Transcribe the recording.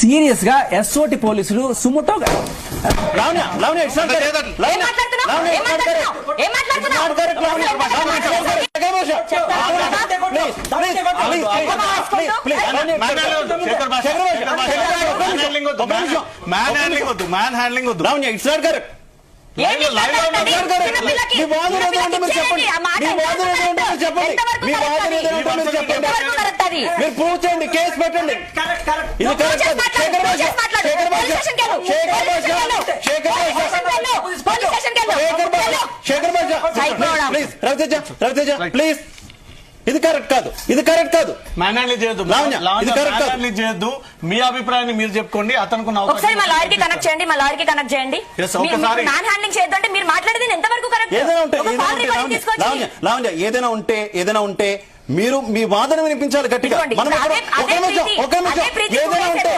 Serious గా SOT పోలీసులు suo motu man handling వద్దు. It's not correct. మీరు ప్రూవ్ చేయండి, కేసు పెట్టండి. ఇది రవితేజ ప్లీజ్, ఇది కరెక్ట్ కాదు, ఇది కరెక్ట్ కాదు. మ్యాన్ హ్యాండ్లింగ్ చేయొద్దు. మీ అభిప్రాయాన్ని మీరు చెప్పుకోండి. అతనికి ఒకసారి మా లాయర్ కి కనెక్ట్ చేయండి, మా లాయర్ కి కనెక్ట్ చేయండి. మ్యాన్ హ్యాండ్లింగ్ చేయొద్దు అంటే మీరు మాట్లాడేది ఎంతవరకు కరెక్ట్? ఏదైనా ఉంటే మీరు మీ వాదన వినిపించాలి గట్టిగా. మనం ఏదైనా ఉంటే